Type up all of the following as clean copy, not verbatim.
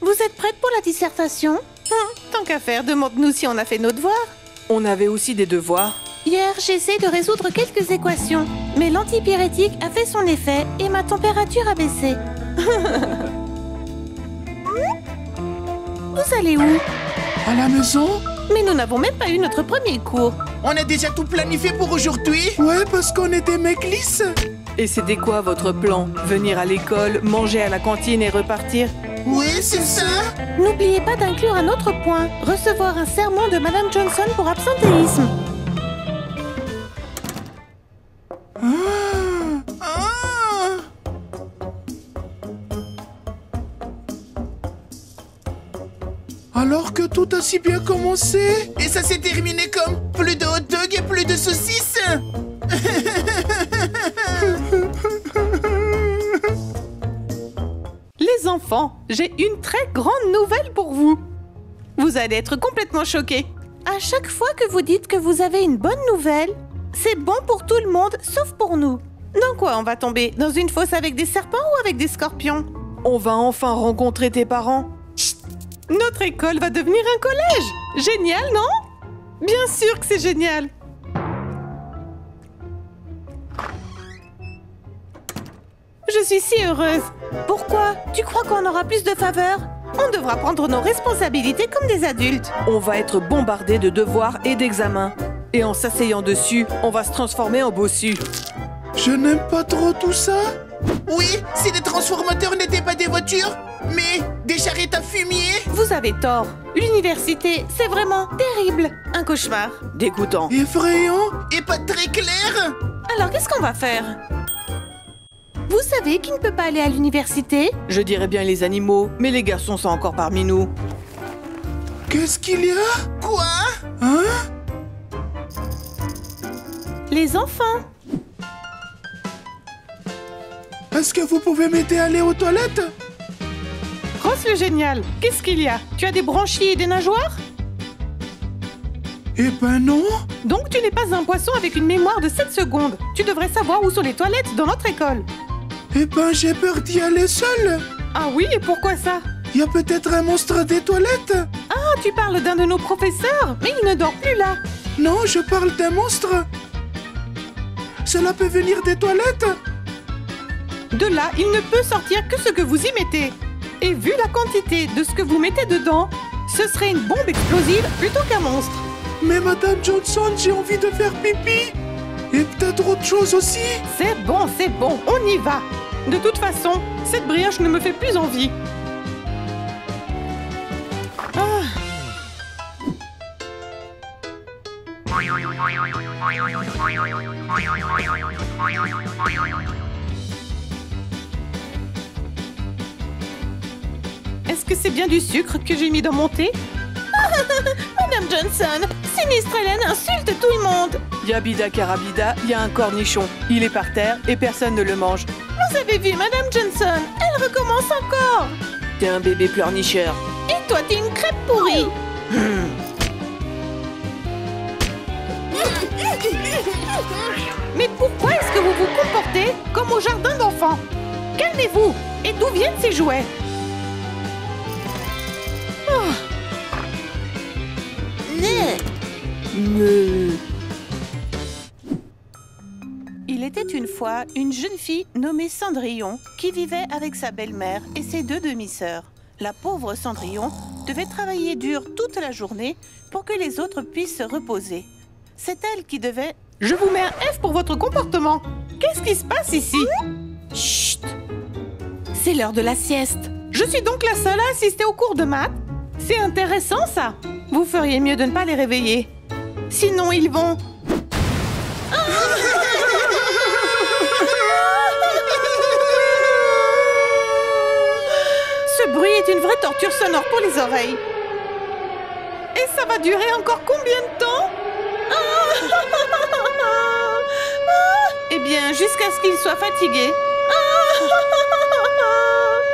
Vous êtes prête pour la dissertation? Tant qu'à faire, demande-nous si on a fait nos devoirs. On avait aussi des devoirs. Hier, j'ai essayé de résoudre quelques équations, mais l'antipyrétique a fait son effet et ma température a baissé. Vous allez où? À la maison? Mais nous n'avons même pas eu notre premier cours. On a déjà tout planifié pour aujourd'hui. Ouais, parce qu'on est des mecs lisses. Et c'était quoi votre plan? Venir à l'école, manger à la cantine et repartir? Oui, c'est ça. N'oubliez pas d'inclure un autre point, recevoir un sermon de Madame Johnson pour absentéisme. Alors que tout a si bien commencé. Et ça s'est terminé comme plus de hot dog et plus de saucisses. Les enfants, j'ai une très grande nouvelle pour vous. Vous allez être complètement choqués. À chaque fois que vous dites que vous avez une bonne nouvelle, c'est bon pour tout le monde, sauf pour nous. Dans quoi on va tomber? Dans une fosse avec des serpents ou avec des scorpions? On va enfin rencontrer tes parents. Chut! Notre école va devenir un collège! Génial, non? Bien sûr que c'est génial! Je suis si heureuse! Pourquoi? Tu crois qu'on aura plus de faveurs? On devra prendre nos responsabilités comme des adultes. On va être bombardés de devoirs et d'examens. Et en s'asseyant dessus, on va se transformer en bossu. Je n'aime pas trop tout ça. Oui, si les transformateurs n'étaient pas des voitures, mais des charrettes à fumier. Vous avez tort. L'université, c'est vraiment terrible. Un cauchemar. Dégoûtant. Effrayant. Et pas très clair. Alors, qu'est-ce qu'on va faire? Vous savez qui ne peut pas aller à l'université? Je dirais bien les animaux, mais les garçons sont encore parmi nous. Qu'est-ce qu'il y a? Quoi? Hein? Les enfants. Est-ce que vous pouvez m'aider à aller aux toilettes? Ross le génial, qu'est-ce qu'il y a? Tu as des branchies et des nageoires? Eh ben non. Donc tu n'es pas un poisson avec une mémoire de 7 secondes. Tu devrais savoir où sont les toilettes dans notre école. Eh ben j'ai peur d'y aller seul. Ah oui, et pourquoi ça? Il y a peut-être un monstre des toilettes. Ah, tu parles d'un de nos professeurs, mais il ne dort plus là. Non, je parle d'un monstre. Cela peut venir des toilettes. De là, il ne peut sortir que ce que vous y mettez. Et vu la quantité de ce que vous mettez dedans, ce serait une bombe explosive plutôt qu'un monstre. Mais Madame Johnson, j'ai envie de faire pipi. Et peut-être autre chose aussi. C'est bon, on y va. De toute façon, cette brioche ne me fait plus envie. Ah. Est-ce que c'est bien du sucre que j'ai mis dans mon thé? Madame Johnson, Sinistre Hélène insulte tout le monde. Yabida Karabida, il y a un cornichon. Il est par terre et personne ne le mange. Vous avez vu Madame Johnson? Elle recommence encore. T'es un bébé pleurnicheur. Et toi, t'es une crêpe pourrie. Mais pourquoi est-ce que vous vous comportez comme au jardin d'enfants? Calmez-vous. Et d'où viennent ces jouets? Oh. Il était une fois une jeune fille nommée Cendrillon qui vivait avec sa belle-mère et ses 2 demi-sœurs. La pauvre Cendrillon devait travailler dur toute la journée pour que les autres puissent se reposer. C'est elle qui devait... Je vous mets un F pour votre comportement. Qu'est-ce qui se passe ici? Chut! C'est l'heure de la sieste. Je suis donc la seule à assister au cours de maths? C'est intéressant ça. Vous feriez mieux de ne pas les réveiller. Sinon ils vont... Ce bruit est une vraie torture sonore pour les oreilles. Et ça va durer encore combien de temps? Eh bien, jusqu'à ce qu'ils soient fatigués.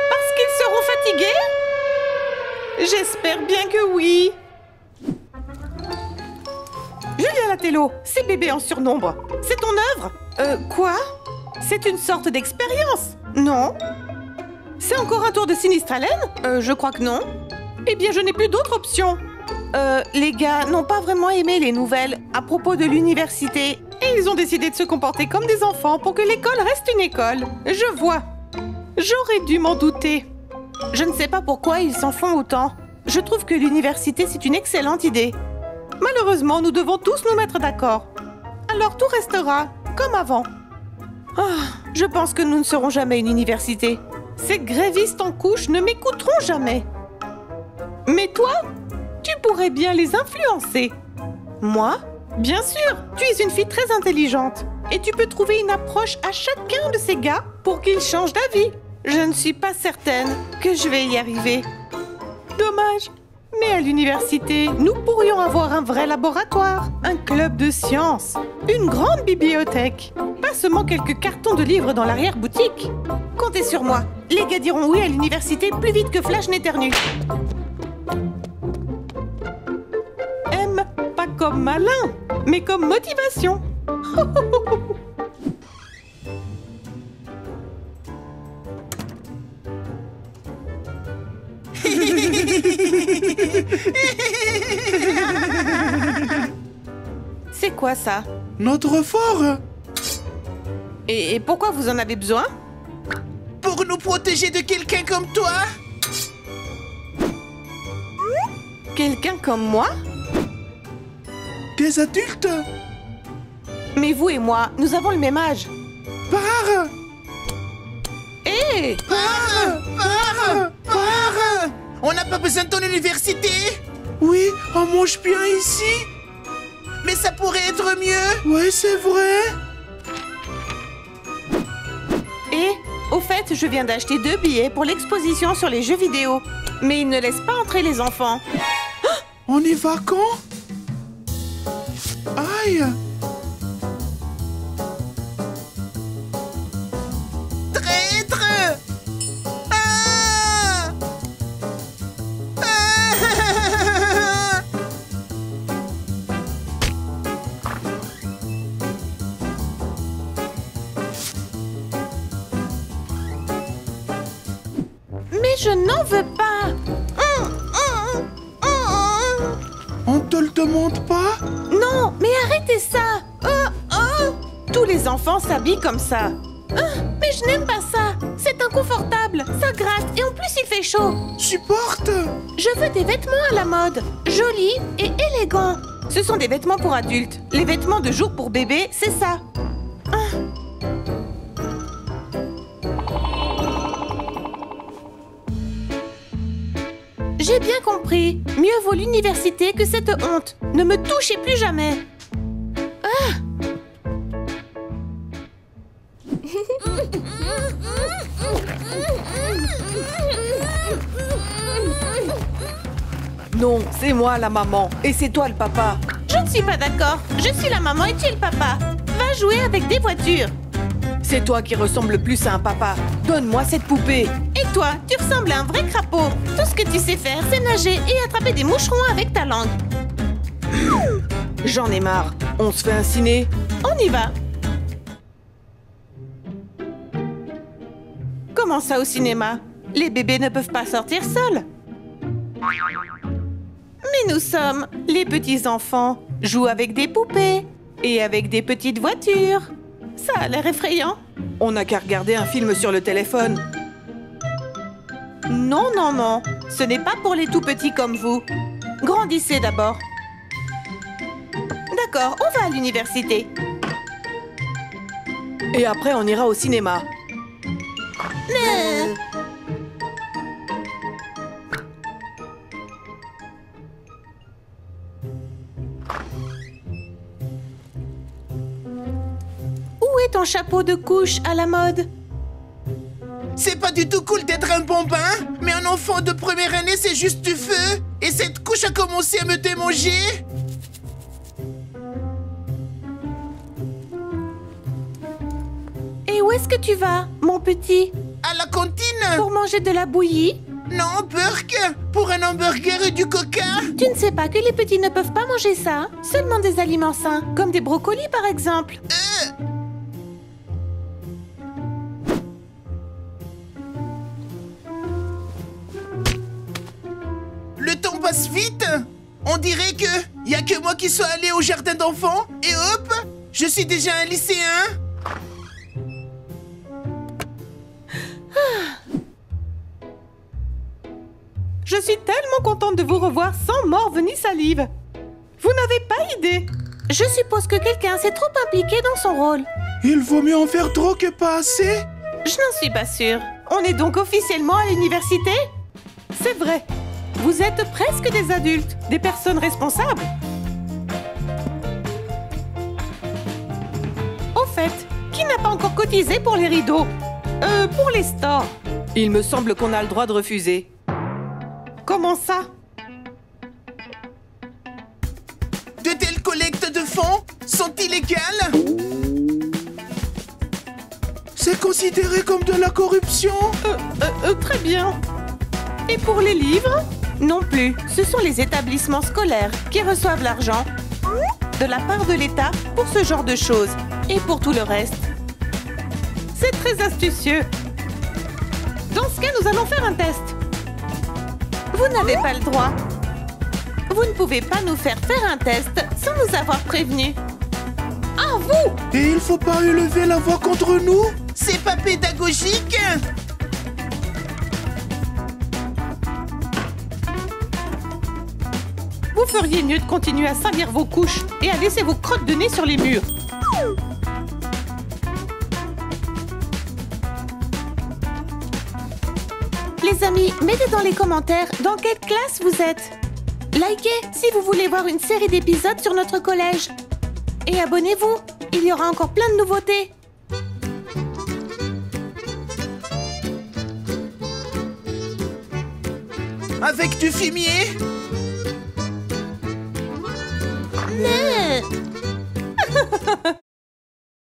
Parce qu'ils seront fatigués? J'espère bien que oui. Julia Latello, c'est bébé en surnombre. C'est ton œuvre? Quoi? C'est une sorte d'expérience, non? C'est encore un tour de Sinistralen? Je crois que non. Eh bien, je n'ai plus d'autre option. Les gars n'ont pas vraiment aimé les nouvelles à propos de l'université. Et ils ont décidé de se comporter comme des enfants pour que l'école reste une école. Je vois. J'aurais dû m'en douter. Je ne sais pas pourquoi ils s'en font autant. Je trouve que l'université, c'est une excellente idée. Malheureusement, nous devons tous nous mettre d'accord. Alors tout restera comme avant. Je pense que nous ne serons jamais une université. Ces grévistes en couche ne m'écouteront jamais. Mais toi, tu pourrais bien les influencer. Moi? Bien sûr, tu es une fille très intelligente. Et tu peux trouver une approche à chacun de ces gars pour qu'ils changent d'avis. Je ne suis pas certaine que je vais y arriver. Dommage. Mais à l'université, nous pourrions avoir un vrai laboratoire, un club de sciences, une grande bibliothèque. Pas seulement quelques cartons de livres dans l'arrière-boutique. Comptez sur moi. Les gars diront oui à l'université plus vite que Flash n'éternue. M, pas comme malin, mais comme motivation. C'est quoi ça? Notre fort. Et pourquoi vous en avez besoin? Pour nous protéger de quelqu'un comme toi? Quelqu'un comme moi? Des adultes. Mais vous et moi, nous avons le même âge. Pars. Hé! Pars! On n'a pas besoin de ton université? Oui, on mange bien ici. Mais ça pourrait être mieux. Ouais, c'est vrai. Et, au fait, je viens d'acheter 2 billets pour l'exposition sur les jeux vidéo. Mais ils ne laissent pas entrer les enfants. On y va quand? Aïe. Traître! Ah! Ah! Mais je n'en veux pas. On te le demande pas? Non, mais arrêtez ça. Tous les enfants s'habillent comme ça. Mais je n'aime pas ça. C'est inconfortable, ça gratte et en plus il fait chaud. Supporte. Je veux des vêtements à la mode, jolis et élégants. Ce sont des vêtements pour adultes. Les vêtements de jour pour bébé, c'est ça. J'ai bien compris. Mieux vaut l'université que cette honte. Ne me touchez plus jamais. Non, c'est moi la maman et c'est toi le papa. Je ne suis pas d'accord. Je suis la maman et tu es le papa. Va jouer avec des voitures. C'est toi qui ressemble le plus à un papa. Donne-moi cette poupée. Et toi, tu ressembles à un vrai crapaud. Tout ce que tu sais faire, c'est nager et attraper des moucherons avec ta langue. J'en ai marre. On se fait un ciné? On y va. Comment ça au cinéma? Les bébés ne peuvent pas sortir seuls. Mais nous sommes les petits-enfants, jouent avec des poupées et avec des petites voitures. Ça a l'air effrayant. On n'a qu'à regarder un film sur le téléphone. Non, non, non. Ce n'est pas pour les tout petits comme vous. Grandissez d'abord. D'accord, on va à l'université. Et après, on ira au cinéma. Où est ton chapeau de couche à la mode? C'est pas du tout cool d'être un bambin, mais un enfant de première année, c'est juste du feu. Et cette couche a commencé à me démanger. Et où est-ce que tu vas, mon petit? À la cantine? Pour manger de la bouillie? Non, burger. Pour un hamburger et du coca. Tu ne sais pas que les petits ne peuvent pas manger ça? Seulement des aliments sains, comme des brocolis par exemple. passe vite. On dirait que y a que moi qui sois allé au jardin d'enfants et hop, je suis déjà un lycéen. Je suis tellement contente de vous revoir sans morve ni salive. Vous n'avez pas idée. Je suppose que quelqu'un s'est trop impliqué dans son rôle. Il vaut mieux en faire trop que pas assez. Je n'en suis pas sûre. On est donc officiellement à l'université? C'est vrai. Vous êtes presque des adultes, des personnes responsables. Au fait, qui n'a pas encore cotisé pour les rideaux? Pour les stores. Il me semble qu'on a le droit de refuser. Comment ça? De telles collectes de fonds sont illégales. C'est considéré comme de la corruption. Très bien. Et pour les livres? Non plus. Ce sont les établissements scolaires qui reçoivent l'argent de la part de l'État pour ce genre de choses. Et pour tout le reste. C'est très astucieux. Dans ce cas, nous allons faire un test. Vous n'avez pas le droit. Vous ne pouvez pas nous faire un test sans nous avoir prévenus. Ah, vous! Et il faut pas élever la voix contre nous. C'est pas pédagogique. Vous feriez mieux de continuer à salir vos couches et à laisser vos crottes de nez sur les murs. Les amis, mettez dans les commentaires dans quelle classe vous êtes. Likez si vous voulez voir une série d'épisodes sur notre collège. Et abonnez-vous, il y aura encore plein de nouveautés. Avec du fumier. Mais...